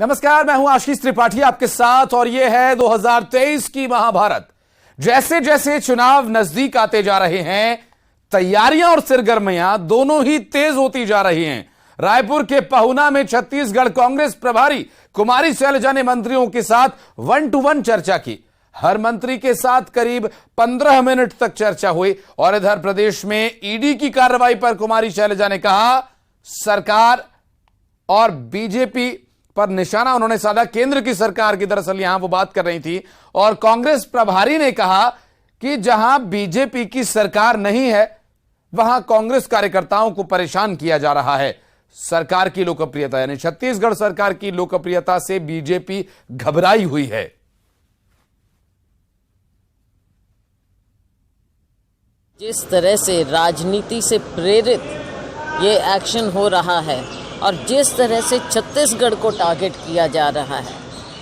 नमस्कार, मैं हूं आशीष त्रिपाठी आपके साथ और यह है 2023 की महाभारत। जैसे जैसे चुनाव नजदीक आते जा रहे हैं, तैयारियां और सरगर्मियां दोनों ही तेज होती जा रही हैं। रायपुर के पहुना में छत्तीसगढ़ कांग्रेस प्रभारी कुमारी शैलजा ने मंत्रियों के साथ 1-to-1 चर्चा की। हर मंत्री के साथ करीब 15 मिनट तक चर्चा हुई और इधर प्रदेश में ईडी की कार्रवाई पर कुमारी शैलजा ने कहा, सरकार और बीजेपी पर निशाना उन्होंने साधा। केंद्र की सरकार की दरअसल यहां वो बात कर रही थी और कांग्रेस प्रभारी ने कहा कि जहां बीजेपी की सरकार नहीं है वहां कांग्रेस कार्यकर्ताओं को परेशान किया जा रहा है। सरकार की लोकप्रियता यानी छत्तीसगढ़ सरकार की लोकप्रियता से बीजेपी घबराई हुई है। जिस तरह से राजनीति से प्रेरित ये एक्शन हो रहा है और जिस तरह से छत्तीसगढ़ को टारगेट किया जा रहा है,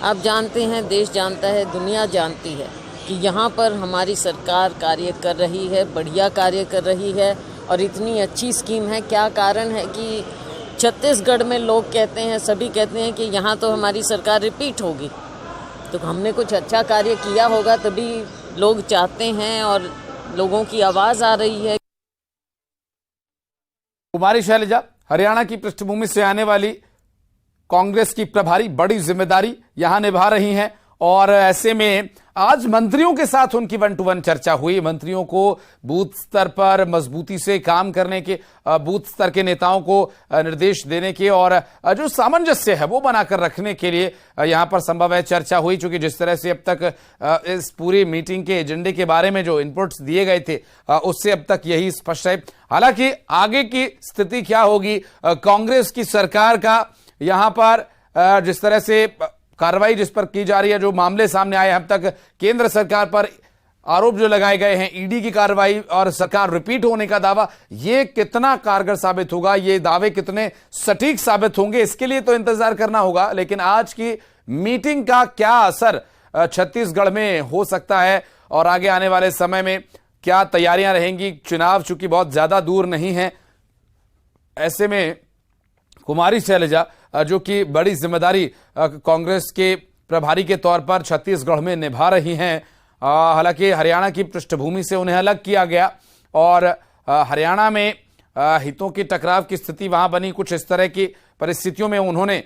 आप जानते हैं, देश जानता है, दुनिया जानती है कि यहाँ पर हमारी सरकार कार्य कर रही है, बढ़िया कार्य कर रही है और इतनी अच्छी स्कीम है। क्या कारण है कि छत्तीसगढ़ में लोग कहते हैं, सभी कहते हैं कि यहाँ तो हमारी सरकार रिपीट होगी, तो हमने कुछ अच्छा कार्य किया होगा तभी लोग चाहते हैं और लोगों की आवाज़ आ रही है। कुमारी शैलजा हरियाणा की पृष्ठभूमि से आने वाली कांग्रेस की प्रभारी, बड़ी जिम्मेदारी यहां निभा रही हैं और ऐसे में आज मंत्रियों के साथ उनकी 1-to-1 चर्चा हुई। मंत्रियों को बूथ स्तर पर मजबूती से काम करने के, बूथ स्तर के नेताओं को निर्देश देने के और जो सामंजस्य है वो बनाकर रखने के लिए यहां पर संभव है चर्चा हुई। चूंकि जिस तरह से अब तक इस पूरी मीटिंग के एजेंडे के बारे में जो इनपुट्स दिए गए थे उससे अब तक यही स्पष्ट है। हालांकि आगे की स्थिति क्या होगी, कांग्रेस की सरकार का यहां पर जिस तरह से कार्रवाई जिस पर की जा रही है, जो मामले सामने आए अब तक, केंद्र सरकार पर आरोप जो लगाए गए हैं, ईडी की कार्रवाई और सरकार रिपीट होने का दावा, ये कितना कारगर साबित होगा, ये दावे कितने सटीक साबित होंगे, इसके लिए तो इंतजार करना होगा। लेकिन आज की मीटिंग का क्या असर छत्तीसगढ़ में हो सकता है और आगे आने वाले समय में क्या तैयारियां रहेंगी। चुनाव चूंकि बहुत ज्यादा दूर नहीं है, ऐसे में कुमारी शैलजा जो कि बड़ी जिम्मेदारी कांग्रेस के प्रभारी के तौर पर छत्तीसगढ़ में निभा रही हैं। हालांकि हरियाणा की पृष्ठभूमि से उन्हें अलग किया गया और हरियाणा में हितों की टकराव की स्थिति वहां बनी। कुछ इस तरह की परिस्थितियों में उन्होंने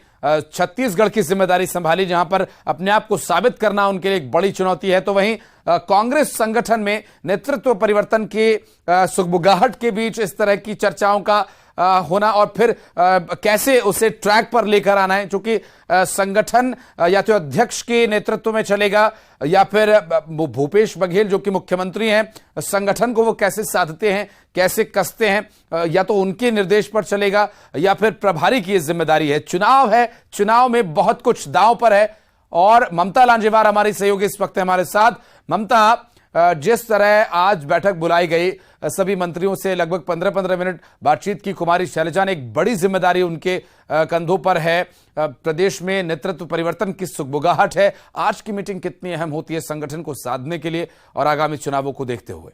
छत्तीसगढ़ की जिम्मेदारी संभाली, जहां पर अपने आप को साबित करना उनके लिए एक बड़ी चुनौती है। तो वहीं कांग्रेस संगठन में नेतृत्व परिवर्तन के सुगबुगाहट के बीच इस तरह की चर्चाओं का होना और फिर कैसे उसे ट्रैक पर लेकर आना है, क्योंकि संगठन या तो अध्यक्ष के नेतृत्व में चलेगा या फिर भूपेश बघेल जो कि मुख्यमंत्री हैं, संगठन को वो कैसे साधते हैं, कैसे कसते हैं, या तो उनके निर्देश पर चलेगा या फिर प्रभारी की जिम्मेदारी है। चुनाव है, चुनाव में बहुत कुछ दांव पर है और ममता लांजेवार हमारी सहयोगी इस वक्त हमारे साथ। ममता, जिस तरह आज बैठक बुलाई गई, सभी मंत्रियों से लगभग 15-15 मिनट बातचीत की कुमारी शैलजा ने, एक बड़ी जिम्मेदारी उनके कंधों पर है। प्रदेश में नेतृत्व परिवर्तन की सुगबुगाहट है। आज की मीटिंग कितनी अहम होती है संगठन को साधने के लिए और आगामी चुनावों को देखते हुए?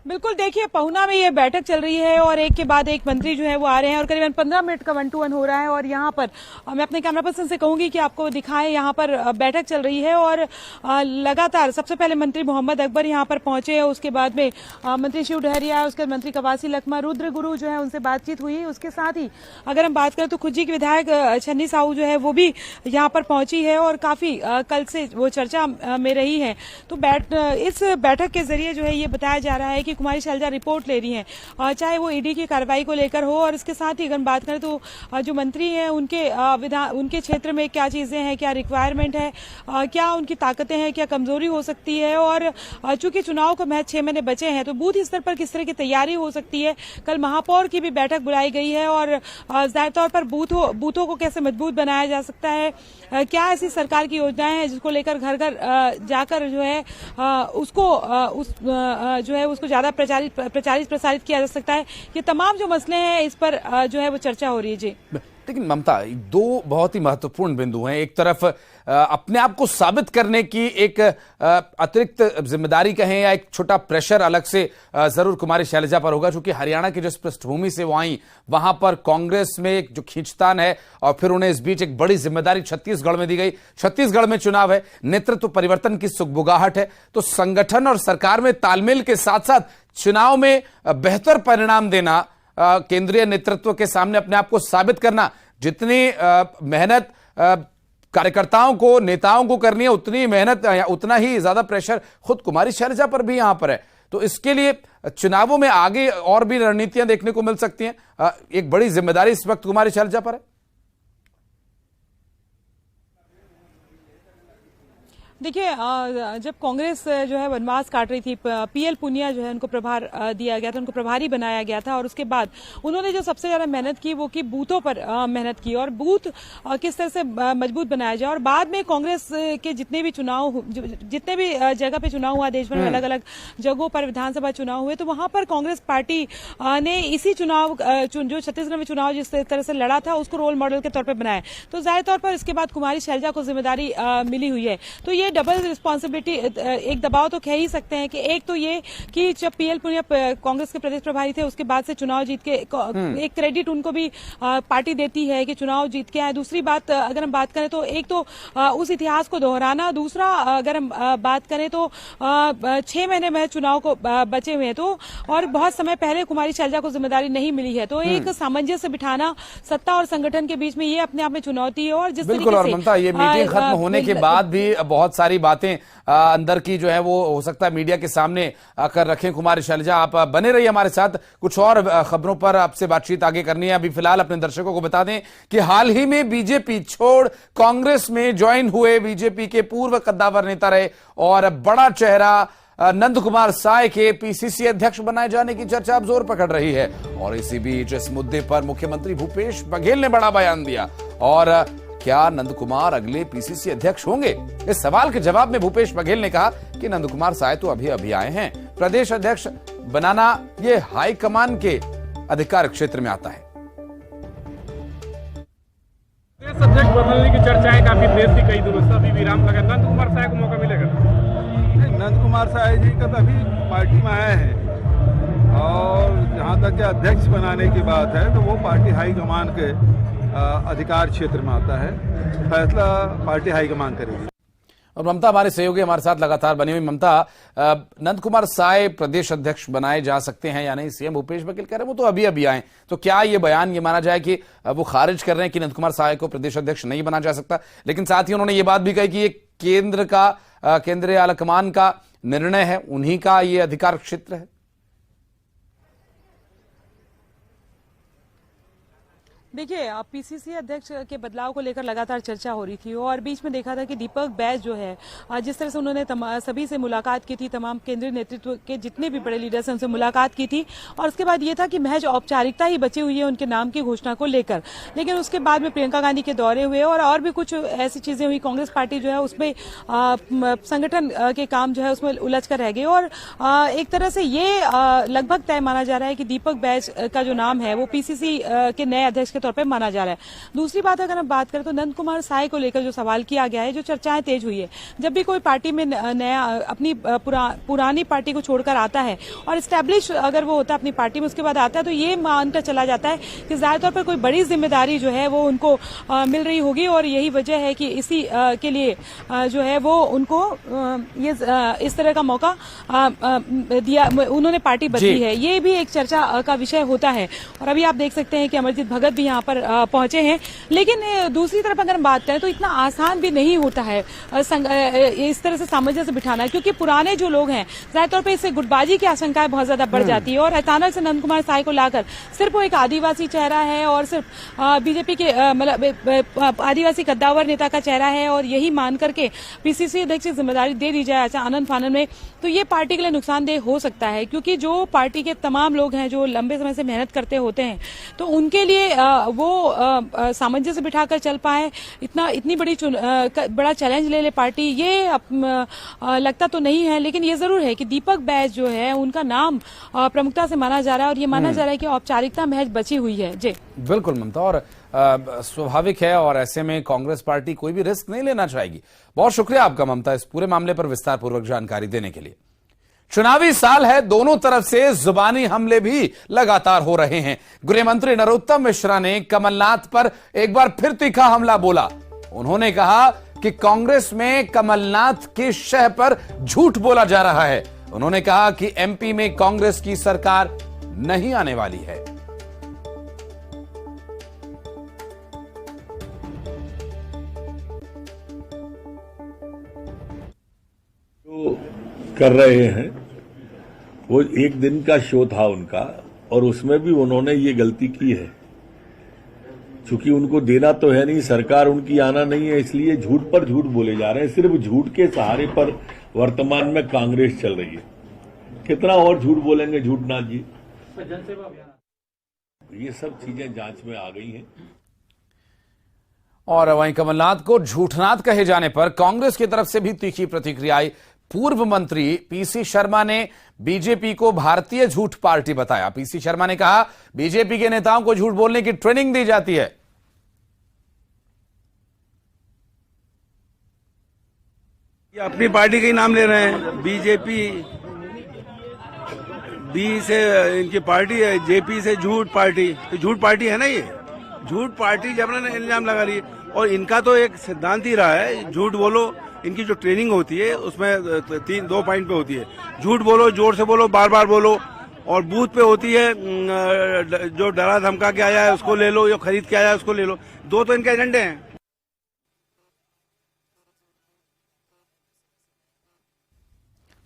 बिल्कुल, देखिए, पहुना में ये बैठक चल रही है और एक के बाद एक मंत्री जो है वो आ रहे हैं और करीबन 15 मिनट का 1-to-1 हो रहा है। और यहाँ पर मैं अपने कैमरा पर्सन से कहूंगी कि आपको दिखाएं, यहाँ पर बैठक चल रही है और लगातार सबसे पहले मंत्री मोहम्मद अकबर यहाँ पर पहुंचे, उसके बाद में मंत्री शिव डहरिया, उसके बाद मंत्री कवासी लखमा, रुद्र गुरु जो है उनसे बातचीत हुई। उसके साथ ही अगर हम बात करें तो खुज्जी की विधायक छन्नी साहू जो है वो भी यहाँ पर पहुंची है और काफी कल से वो चर्चा में रही है। तो इस बैठक के जरिए जो है ये बताया जा रहा है कि कुमारी शैलजा रिपोर्ट ले रही हैं, चाहे वो ईडी की कार्रवाई को लेकर हो। और इसके साथ ही अगर बात करें तो जो मंत्री हैं उनके क्षेत्र में क्या चीजें हैं, क्या रिक्वायरमेंट है, क्या उनकी ताकतें हैं, क्या कमजोरी हो सकती है। और चूंकि चुनाव को महज 6 महीने बचे हैं तो बूथ स्तर पर किस तरह की तैयारी हो सकती है। कल महापौर की भी बैठक बुलाई गई है और जाहिर तौर पर बूथों को कैसे मजबूत बनाया जा सकता है, क्या ऐसी सरकार की योजनाएं हैं जिसको लेकर घर घर जाकर जो है उसको ज्यादा प्रचारित प्रसारित किया जा सकता है। ये तमाम जो मसले हैं इस पर जो है वो चर्चा हो रही है। जी लेकिन ममता, दो बहुत ही महत्वपूर्ण बिंदु हैं। एक तरफ अपने आप को साबित करने की एक अतिरिक्त जिम्मेदारी कहें या एक छोटा प्रेशर अलग से जरूर कुमारी शैलजा पर होगा, क्योंकि हरियाणा की जिस पृष्ठभूमि से वो आई वहां पर कांग्रेस में एक जो खींचतान है और फिर उन्हें इस बीच एक बड़ी जिम्मेदारी छत्तीसगढ़ में दी गई। छत्तीसगढ़ में चुनाव है, नेतृत्व परिवर्तन की सुगबुगाहट है, तो संगठन और सरकार में तालमेल के साथ साथ चुनाव में बेहतर परिणाम देना, केंद्रीय नेतृत्व के सामने अपने आप को साबित करना, जितनी मेहनत कार्यकर्ताओं को, नेताओं को करनी है, उतनी मेहनत या उतना ही ज्यादा प्रेशर खुद कुमारी शैलजा पर भी यहां पर है। तो इसके लिए चुनावों में आगे और भी रणनीतियां देखने को मिल सकती हैं। एक बड़ी जिम्मेदारी इस वक्त कुमारी शैलजा पर है। देखिए, जब कांग्रेस जो है वनवास काट रही थी, पीएल पुनिया जो है उनको प्रभार दिया गया था, उनको प्रभारी बनाया गया था, और उसके बाद उन्होंने जो सबसे ज्यादा मेहनत की वो की बूथों पर मेहनत की और बूथ किस तरह से मजबूत बनाया जाए। और बाद में कांग्रेस के जितने भी जगह पे चुनाव हुआ, देश भर में अलग अलग जगहों पर विधानसभा चुनाव हुए, तो वहां पर कांग्रेस पार्टी ने इसी चुनाव जो छत्तीसगढ़ में चुनाव जिस तरह से लड़ा था उसको रोल मॉडल के तौर पर बनाया। तो जाहिर तौर पर इसके बाद कुमारी शैलजा को जिम्मेदारी मिली हुई है। तो ये डबल रिस्पॉन्सिबिलिटी, एक दबाव तो कह ही सकते हैं कि एक तो ये कि जब पीएल पुनिया कांग्रेस के प्रदेश प्रभारी थे, उसके बाद से चुनाव जीत के एक क्रेडिट उनको भी पार्टी देती है कि चुनाव जीत के आए। दूसरी बात अगर हम बात करें तो एक तो उस इतिहास को दोहराना, दूसरा अगर हम बात करें तो 6 महीने में चुनाव को बचे हुए हैं, तो और बहुत समय पहले कुमारी शैलजा को जिम्मेदारी नहीं मिली है, तो एक सामंजस्य बिठाना सत्ता और संगठन के बीच में ये अपने आप में चुनौती है। और जिस बिल्कुल, और ममता, ये मीटिंग खत्म होने के बाद भी बहुत सारी बातें अंदर की जो है वो हो सकता है मीडिया के सामने आकर रखें कुमारी शैलजा। आप बने रहिए हमारे साथ, कुछ और खबरों पर आपसे बातचीत आगे करनी है। अभी फिलहाल अपने दर्शकों को बता दें कि हाल ही में बीजेपी छोड़ कांग्रेस में ज्वाइन हुए बीजेपी के पूर्व कद्दावर नेता रहे और बड़ा चेहरा नंद कुमार साय के पीसीसी अध्यक्ष बनाए जाने की चर्चा अब जोर पकड़ रही है। और इसी बीच इस मुद्दे पर मुख्यमंत्री भूपेश बघेल ने बड़ा बयान दिया। और क्या नंद कुमार अगले पीसीसी अध्यक्ष होंगे? इस सवाल के जवाब में भूपेश बघेल ने कहा कि नंद कुमार साय तो अभी अभी आए हैं, प्रदेश अध्यक्ष बनाना ये हाईकमान के अधिकार क्षेत्र में आता है। प्रदेश अध्यक्ष बदलने की चर्चाएं काफी तेज थी कई दिनों से, अभी विराम लगा। नंद कुमार साय को मौका मिलेगा? नंद कुमार साय जी का तो अभी पार्टी में आए हैं, और जहां तक अध्यक्ष बनाने की बात है तो वो पार्टी हाईकमान के अधिकार क्षेत्र में आता है, फैसला पार्टी हाईकमान करेगी। और ममता हमारे सहयोगी हमारे साथ लगातार बनी हुई। ममता, नंद कुमार साय प्रदेश अध्यक्ष बनाए जा सकते हैं या नहीं? सीएम भूपेश बघेल कह रहे हैं वो तो अभी अभी आए, तो क्या ये बयान ये माना जाए कि वो खारिज कर रहे हैं कि नंद कुमार साय को प्रदेश अध्यक्ष नहीं बना जा सकता? लेकिन साथ ही उन्होंने ये बात भी कही कि ये केंद्रीय आलाकमान का निर्णय है, उन्हीं का ये अधिकार क्षेत्र है। देखिए, पीसीसी अध्यक्ष के बदलाव को लेकर लगातार चर्चा हो रही थी और बीच में देखा था कि दीपक बैज जो है, जिस तरह से उन्होंने सभी से मुलाकात की थी, तमाम केंद्रीय नेतृत्व के जितने भी बड़े लीडर्स हैं उनसे मुलाकात की थी, और उसके बाद ये था कि महज औपचारिकता ही बची हुई है उनके नाम की घोषणा को लेकर। लेकिन उसके बाद में प्रियंका गांधी के दौरे हुए और भी कुछ ऐसी चीजें हुई, कांग्रेस पार्टी जो है उसमें संगठन के काम जो है उसमें उलझ कर रह गई, और एक तरह से ये लगभग तय माना जा रहा है कि दीपक बैज का जो नाम है वो पीसीसी के नए अध्यक्ष के तौर पे माना जा रहा है। दूसरी बात अगर हम बात करें तो नंद कुमार साय को लेकर जो सवाल किया गया है, जो चर्चाएं तेज हुई है, जब भी कोई पार्टी में नया अपनी पुरानी पार्टी को छोड़कर आता है और स्टैब्लिश अगर वो होता है अपनी पार्टी में, उसके बाद आता है, तो ये मानकर चला जाता है कि ज्यादा तौर पर कोई बड़ी जिम्मेदारी जो है वो उनको मिल रही होगी, और यही वजह है कि इसी के लिए जो है वो उनको ये इस तरह का मौका दिया, उन्होंने पार्टी बदली है। ये भी एक चर्चा का विषय होता है। और अभी आप देख सकते हैं कि अमरजीत भगत भी यहाँ पर पहुंचे हैं। लेकिन दूसरी तरफ अगर हम बात करें तो इतना आसान भी नहीं होता है इस तरह से सामंजस्य बिठाना, क्योंकि पुराने जो लोग हैं जाहिर तौर पर इससे गुटबाजी की आशंकाएं बहुत ज्यादा बढ़ जाती है, और अचानक से नंद कुमार साय को लाकर सिर्फ वो एक आदिवासी चेहरा है और सिर्फ बीजेपी के मतलब आदिवासी कद्दावर नेता का चेहरा है, और यही मान करके पीसीसी अध्यक्ष की जिम्मेदारी दे दी जाए आनंद फानन में, तो ये पार्टी के लिए नुकसानदेह हो सकता है। क्योंकि जो पार्टी के तमाम लोग हैं जो लंबे समय से मेहनत करते होते हैं, तो उनके लिए वो सामंजस्य बिठाकर चल पाए, इतनी बड़ा चैलेंज ले ले पार्टी, ये लगता तो नहीं है। लेकिन ये जरूर है कि दीपक बैज जो है उनका नाम प्रमुखता से माना जा रहा है और ये माना जा रहा है कि औपचारिकता महज बची हुई है। जी बिल्कुल ममता, और स्वाभाविक है, और ऐसे में कांग्रेस पार्टी कोई भी रिस्क नहीं लेना चाहेगी। बहुत शुक्रिया आपका ममता, इस पूरे मामले पर विस्तार पूर्वक जानकारी देने के लिए। चुनावी साल है, दोनों तरफ से जुबानी हमले भी लगातार हो रहे हैं। गृह मंत्री नरोत्तम मिश्रा ने कमलनाथ पर एक बार फिर तीखा हमला बोला। उन्होंने कहा कि कांग्रेस में कमलनाथ के शह पर झूठ बोला जा रहा है। उन्होंने कहा कि एमपी में कांग्रेस की सरकार नहीं आने वाली है। जो कर रहे हैं वो एक दिन का शो था उनका, और उसमें भी उन्होंने ये गलती की है। चूंकि उनको देना तो है नहीं, सरकार उनकी आना नहीं है, इसलिए झूठ पर झूठ बोले जा रहे हैं। सिर्फ झूठ के सहारे पर वर्तमान में कांग्रेस चल रही है। कितना और झूठ बोलेंगे झूठनाथ जी? ये सब चीजें जांच में आ गई हैं। और वहीं कमलनाथ को झूठनाथ कहे जाने पर कांग्रेस की तरफ से भी तीखी प्रतिक्रिया आई। पूर्व मंत्री पीसी शर्मा ने बीजेपी को भारतीय झूठ पार्टी बताया। पीसी शर्मा ने कहा, बीजेपी के नेताओं को झूठ बोलने की ट्रेनिंग दी जाती है। ये अपनी पार्टी का ही नाम ले रहे हैं। बीजेपी बी से इनकी पार्टी है, जेपी से झूठ पार्टी, तो झूठ पार्टी है ना। ये झूठ पार्टी जब ने इल्जाम लगा रही है, और इनका तो एक सिद्धांत ही रहा है, झूठ बोलो। इनकी जो ट्रेनिंग होती है उसमें 2 पॉइंट पे होती है, झूठ बोलो, जोर से बोलो, बार बार बोलो। और बूथ पे होती है जो डरा धमका के आया है उसको ले लो, जो खरीद के आया है उसको ले लो। 2 तो इनके एजेंडे हैं।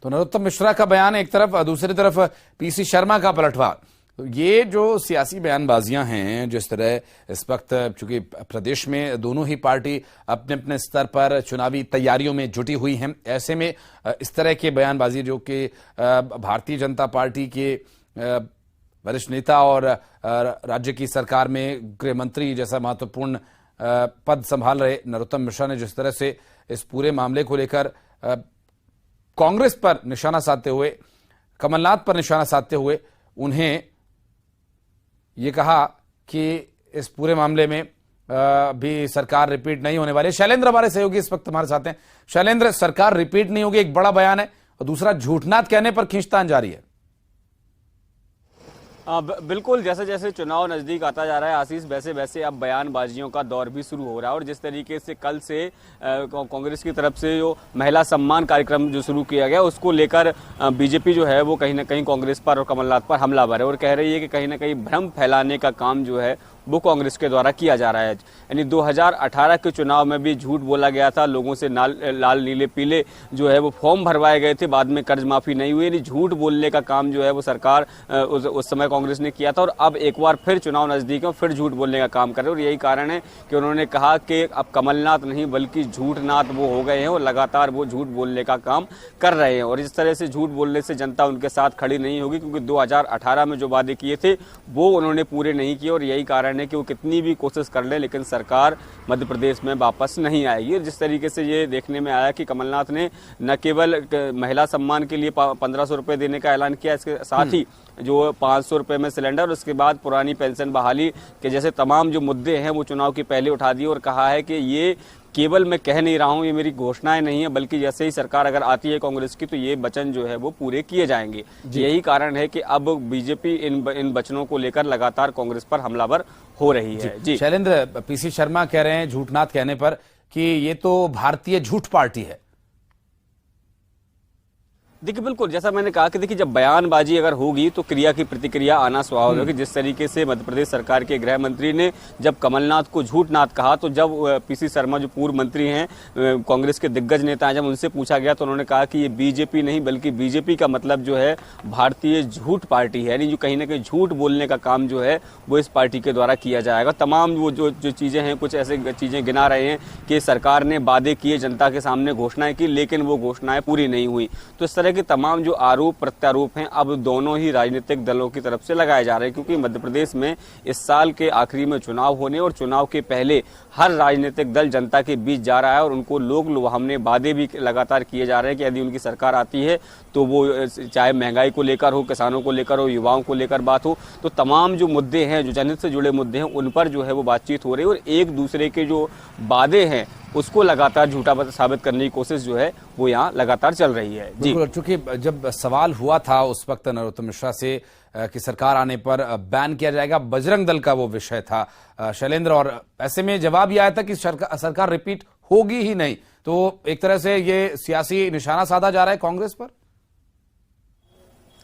तो नरोत्तम मिश्रा का बयान एक तरफ, दूसरी तरफ पीसी शर्मा का पलटवार। तो ये जो सियासी बयानबाजियां हैं, जिस तरह इस वक्त चूंकि प्रदेश में दोनों ही पार्टी अपने अपने स्तर पर चुनावी तैयारियों में जुटी हुई हैं, ऐसे में इस तरह के बयानबाजी जो कि भारतीय जनता पार्टी के वरिष्ठ नेता और राज्य की सरकार में गृह मंत्री जैसा महत्वपूर्ण पद संभाल रहे नरोत्तम मिश्रा ने जिस तरह से इस पूरे मामले को लेकर कांग्रेस पर निशाना साधते हुए, कमलनाथ पर निशाना साधते हुए उन्हें ये कहा कि इस पूरे मामले में भी सरकार रिपीट नहीं होने वाली। शैलेंद्र हमारे सहयोगी इस वक्त हमारे साथ हैं। शैलेंद्र, सरकार रिपीट नहीं होगी एक बड़ा बयान है, और दूसरा झूठनाथ कहने पर खींचतान जारी है। बिल्कुल, जैसे जैसे चुनाव नज़दीक आता जा रहा है आशीष, वैसे वैसे अब बयानबाजियों का दौर भी शुरू हो रहा है। और जिस तरीके से कल से कांग्रेस की तरफ से जो महिला सम्मान कार्यक्रम जो शुरू किया गया, उसको लेकर बीजेपी जो है वो कहीं ना कहीं कांग्रेस पर और कमलनाथ पर हमलावर है, और कह रही है कि कहीं ना कहीं भ्रम फैलाने का काम जो है वो कांग्रेस के द्वारा किया जा रहा है। यानी 2018 के चुनाव में भी झूठ बोला गया था, लोगों से लाल नीले पीले जो है वो फॉर्म भरवाए गए थे, बाद में कर्ज माफी नहीं हुई। यानी झूठ बोलने का काम जो है वो सरकार उस समय कांग्रेस ने किया था, और अब एक बार फिर चुनाव नजदीक है, फिर झूठ बोलने का काम कर रहे हैं। और यही कारण है कि उन्होंने कहा कि अब कमलनाथ नहीं बल्कि झूठनाथ वो हो गए हैं, और लगातार वो झूठ बोलने का काम कर रहे हैं। और इस तरह से झूठ बोलने से जनता उनके साथ खड़ी नहीं होगी, क्योंकि 2018 में जो वादे किए थे वो उन्होंने पूरे नहीं किए, और यही कारण है कि वो कितनी भी कोशिश कर ले लेकिन सरकार मध्य प्रदेश में वापस नहीं आएगी। जिस तरीके से ये देखने में आया कि कमलनाथ ने न केवल महिला सम्मान के लिए 1500 रुपए देने का ऐलान किया, इसके साथ ही जो 500 रुपए में सिलेंडर, उसके बाद पुरानी पेंशन बहाली के जैसे तमाम जो मुद्दे हैं वो चुनाव के पहले उठा दिए, और कहा है कि ये केवल मैं कह नहीं रहा हूं, ये मेरी घोषणाएं नहीं है, बल्कि जैसे ही सरकार अगर आती है कांग्रेस की तो ये वचन जो है वो पूरे किए जाएंगे। यही कारण है कि अब बीजेपी इन वचनों को लेकर लगातार कांग्रेस पर हमलावर हो रही है। जी शैलेंद्र, पीसी शर्मा कह रहे हैं झूठनाथ कहने पर कि ये तो भारतीय झूठ पार्टी है। देखिए बिल्कुल, जैसा मैंने कहा कि देखिए जब बयानबाजी अगर होगी तो क्रिया की प्रतिक्रिया आना स्वाभाविक है। जिस तरीके से मध्य प्रदेश सरकार के गृह मंत्री ने जब कमलनाथ को झूठनाथ कहा, तो जब पीसी शर्मा जो पूर्व मंत्री हैं, कांग्रेस के दिग्गज नेता हैं, जब उनसे पूछा गया तो उन्होंने कहा कि ये बीजेपी नहीं बल्कि बीजेपी का मतलब जो है भारतीय झूठ पार्टी है। यानी जो कहीं ना कहीं झूठ बोलने का काम जो है वो इस पार्टी के द्वारा किया जाएगा। तमाम वो जो चीजें हैं, कुछ ऐसे चीजें गिना रहे हैं कि सरकार ने वादे किए, जनता के सामने घोषणाएं की, लेकिन वो घोषणाएं पूरी नहीं हुई। तो इस तरह तरह के तमाम जो आरोप प्रत्यारोप हैं अब दोनों ही राजनीतिक दलों की तरफ से लगाए जा रहे हैं, क्योंकि मध्य प्रदेश में इस साल के आखिरी में चुनाव होने और चुनाव के पहले हर राजनीतिक दल जनता के बीच जा रहा है और उनको लोग लुभावने वादे भी लगातार किए जा रहे हैं कि यदि उनकी सरकार आती है तो वो चाहे महंगाई को लेकर हो, किसानों को लेकर हो, युवाओं को लेकर बात हो, तो तमाम जो मुद्दे हैं, जो जनहित से जुड़े मुद्दे हैं, उन पर जो है वो बातचीत हो रही है और एक दूसरे के जो वादे हैं उसको लगातार झूठा साबित करने की कोशिश जो है वो यहाँ लगातार चल रही है। जी, चूंकि जब सवाल हुआ था उस वक्त नरोत्तम मिश्रा से कि सरकार आने पर बैन किया जाएगा, बजरंग दल का वो विषय था शैलेंद्र, और ऐसे में जवाब ये आया था कि सरकार रिपीट होगी ही नहीं। तो एक तरह से ये सियासी निशाना साधा जा रहा है कांग्रेस पर।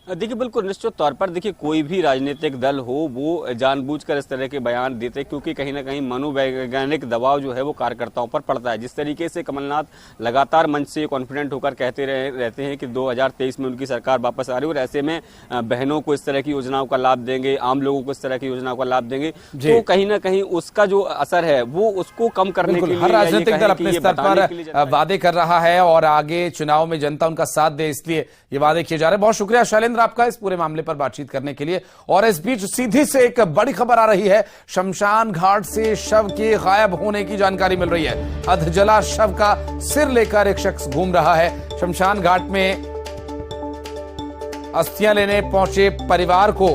देखिए, बिल्कुल निश्चित तौर पर देखिए कोई भी राजनीतिक दल हो वो जानबूझकर इस तरह के बयान देते, क्योंकि कहीं ना कहीं मनोवैज्ञानिक दबाव जो है वो कार्यकर्ताओं पर पड़ता है। जिस तरीके से कमलनाथ लगातार मंच से कॉन्फिडेंट होकर कहते रहते हैं कि 2023 में उनकी सरकार वापस आ रही है और ऐसे में बहनों को इस तरह की योजनाओं का लाभ देंगे, आम लोगों को इस तरह की योजनाओं का लाभ देंगे, तो कहीं ना कहीं उसका जो असर है वो उसको कम करने के लिए हर राजनीतिक दल अपने स्तर पर वादे कर रहा है और आगे चुनाव में जनता उनका साथ दे, इसलिए ये वादे किए जा रहे हैं। बहुत शुक्रिया शैलेंद्र आपका इस पूरे मामले पर बातचीत करने के लिए। और इस बीच सीधी से एक बड़ी खबर आ रही है, शमशान घाट से शव के गायब होने की जानकारी मिल रही है। अधजला शव का सिर लेकर एक शख्स घूम रहा है। शमशान घाट में अस्थियां लेने पहुंचे परिवार को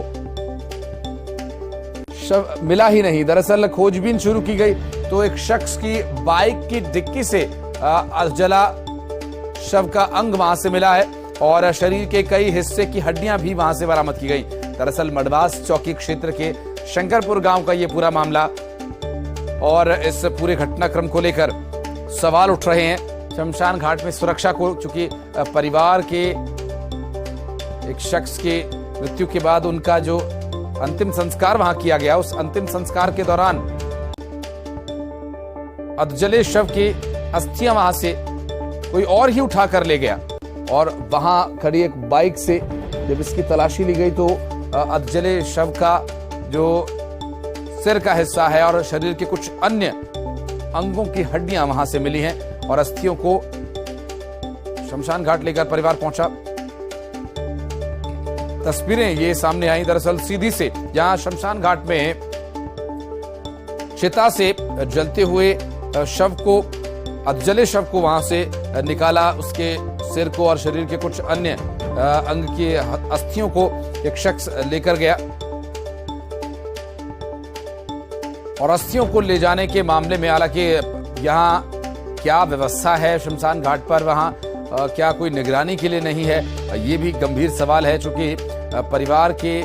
शव मिला ही नहीं। दरअसल खोजबीन शुरू की गई तो एक शख्स की बाइक की डिक्की से अधजला शव का अंग वहां से मिला है और शरीर के कई हिस्से की हड्डियां भी वहां से बरामद की गई। दरअसल मडवास चौकी क्षेत्र के शंकरपुर गांव का यह पूरा मामला और इस पूरे घटनाक्रम को लेकर सवाल उठ रहे हैं। शमशान घाट में सुरक्षा को, चूंकि परिवार के एक शख्स के मृत्यु के बाद उनका जो अंतिम संस्कार वहां किया गया, उस अंतिम संस्कार के दौरान अधजले शव की अस्थियां वहां से कोई और ही उठा कर ले गया और वहां खड़ी एक बाइक से जब इसकी तलाशी ली गई तो अधजले शव का जो सिर का हिस्सा है और शरीर के कुछ अन्य अंगों की हड्डियां वहां से मिली हैं और अस्थियों को शमशान घाट लेकर परिवार पहुंचा। तस्वीरें ये सामने आई दरअसल सीधी से, जहां शमशान घाट में चिता से जलते हुए शव को, अधजले शव को वहां से निकाला, उसके सिर को और शरीर के कुछ अन्य अंग की अस्थियों को एक शख्स लेकर गया और अस्थियों को ले जाने के मामले में हालांकि यहाँ क्या व्यवस्था है शमशान घाट पर, वहाँ क्या कोई निगरानी के लिए नहीं है, ये भी गंभीर सवाल है। चूंकि परिवार के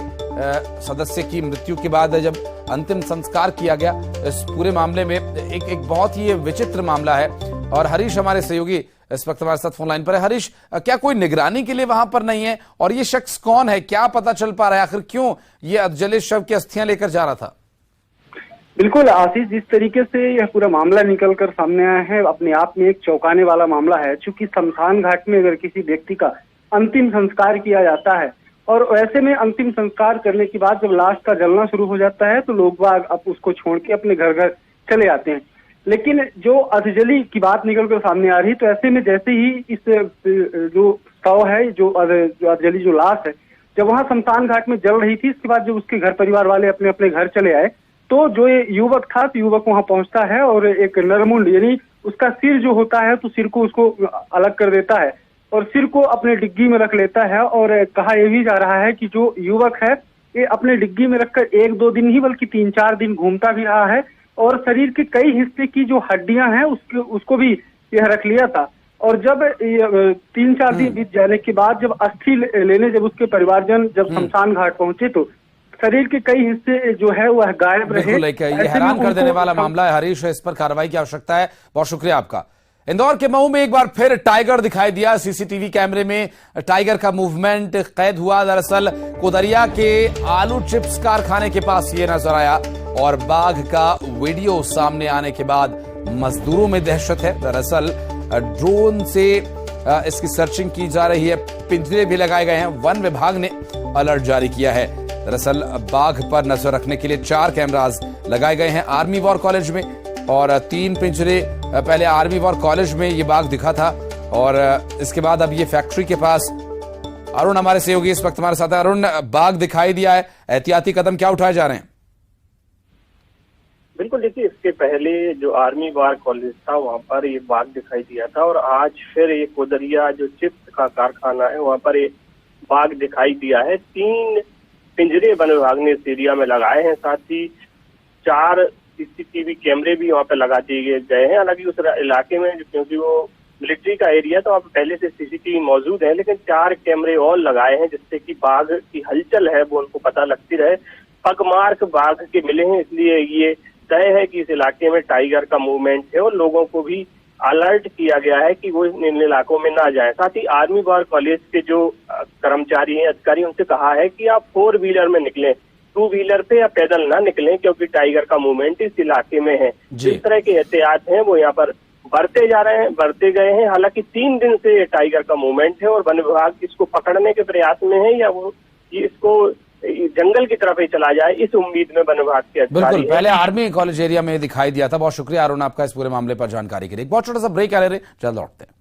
सदस्य की मृत्यु के बाद जब अंतिम संस्कार किया गया, इस पूरे मामले में एक बहुत ही विचित्र मामला है। और हरीश हमारे सहयोगी इस वक्त हमारे साथ फोन लाइन पर है। हरीश, क्या कोई निगरानी के लिए वहां पर नहीं है और ये शख्स कौन है, क्या पता चल पा रहा है, आखिर क्यों ये अधजले शव की अस्थियां लेकर जा रहा था? बिल्कुल आशीष, जिस तरीके से यह पूरा मामला निकलकर सामने आया है अपने आप में एक चौंकाने वाला मामला है। चूंकि शमशान घाट में अगर किसी व्यक्ति का अंतिम संस्कार किया जाता है और ऐसे में अंतिम संस्कार करने के बाद जब लाश का जलना शुरू हो जाता है तो लोग बाग अब उसको छोड़ के अपने घर घर चले आते हैं। लेकिन जो अधजली की बात निकलकर सामने आ रही, तो ऐसे में जैसे ही इस जो शव है, जो अधजली जो लाश है, जब वहां शमशान घाट में जल रही थी, इसके बाद जब उसके घर परिवार वाले अपने अपने घर चले आए तो जो ये युवक था, तो युवक वहां पहुंचता है और एक नरमुंड यानी उसका सिर जो होता है तो सिर को उसको अलग कर देता है और सिर को अपने डिग्गी में रख लेता है। और कहा यह भी जा रहा है कि जो युवक है ये अपने डिग्गी में रखकर 1-2 दिन ही बल्कि 3-4 दिन घूमता भी रहा है और शरीर के कई हिस्से की जो हड्डियां हैं उसको भी यह रख लिया था। और जब 3-4 दिन बीत जाने के बाद जब अस्थि लेने जब उसके परिवारजन जब शमशान घाट पहुंचे तो शरीर के कई हिस्से जो है वह गायब रहे। ये हैरान कर देने वाला मामला है हरीश, इस पर कार्रवाई की आवश्यकता है। बहुत शुक्रिया आपका। इंदौर के मऊ में एक बार फिर टाइगर दिखाई दिया। सीसीटीवी कैमरे में टाइगर का मूवमेंट कैद हुआ। दरअसल कोदरिया के आलू चिप्स कारखाने के पास ये नजर आया और बाघ का वीडियो सामने आने के बाद मजदूरों में दहशत है। दरअसल ड्रोन से इसकी सर्चिंग की जा रही है, पिंजरे भी लगाए गए हैं। वन विभाग ने अलर्ट जारी किया है। दरअसल बाघ पर नजर रखने के लिए 4 कैमरास लगाए गए हैं आर्मी वॉर कॉलेज में और 3 पिंजरे पहले आर्मी वॉर कॉलेज में ये बाघ दिखा था और इसके बाद अब ये फैक्ट्री के पास अरुण हमारे सहयोगी इस वक्त हमारे साथ है। अरुण, बाघ दिखाई दिया है, एहतियाती कदम क्या उठाए जा रहे हैं? बिल्कुल, देखिए इसके पहले जो आर्मी बार कॉलेज था वहाँ पर ये बाघ दिखाई दिया था और आज फिर ये कोदरिया जो चिप्स का कारखाना है वहाँ पर ये बाघ दिखाई दिया है। 3 पिंजरे वन विभाग ने इस एरिया में लगाए हैं, साथ ही 4 सीसीटीवी कैमरे भी वहाँ पे लगा दिए गए हैं। हालांकि उस इलाके में क्योंकि वो मिलिट्री का एरिया तो वहाँ पे पहले से सीसीटीवी मौजूद है, लेकिन 4 कैमरे और लगाए हैं जिससे कि बाघ की हलचल है वो उनको पता लगती रहे। पगमार्क बाघ के मिले हैं, इसलिए ये तय है कि इस इलाके में टाइगर का मूवमेंट है और लोगों को भी अलर्ट किया गया है कि वो इन इलाकों में ना जाएं। साथ ही आर्मी बार कॉलेज के जो कर्मचारी हैं, अधिकारी, उनसे कहा है कि आप 4 व्हीलर में निकलें, 2 व्हीलर पे या पैदल ना निकलें क्योंकि टाइगर का मूवमेंट इस इलाके में है। जिस तरह के एहतियात हैं वो यहाँ पर बढ़ते जा रहे हैं, बढ़ते गए हैं। हालांकि 3 दिन से ये टाइगर का मूवमेंट है और वन विभाग इसको पकड़ने के प्रयास में है या वो इसको जंगल की तरफ ही चला जाए, इस उम्मीद में वन विभाग के अधिकारी बिल्कुल, पहले आर्मी कॉलेज एरिया में दिखाई दिया था। बहुत शुक्रिया अरुण आपका इस पूरे मामले पर जानकारी के लिए। एक बहुत छोटा सा ब्रेक आ रहे, जल्द लौटते हैं।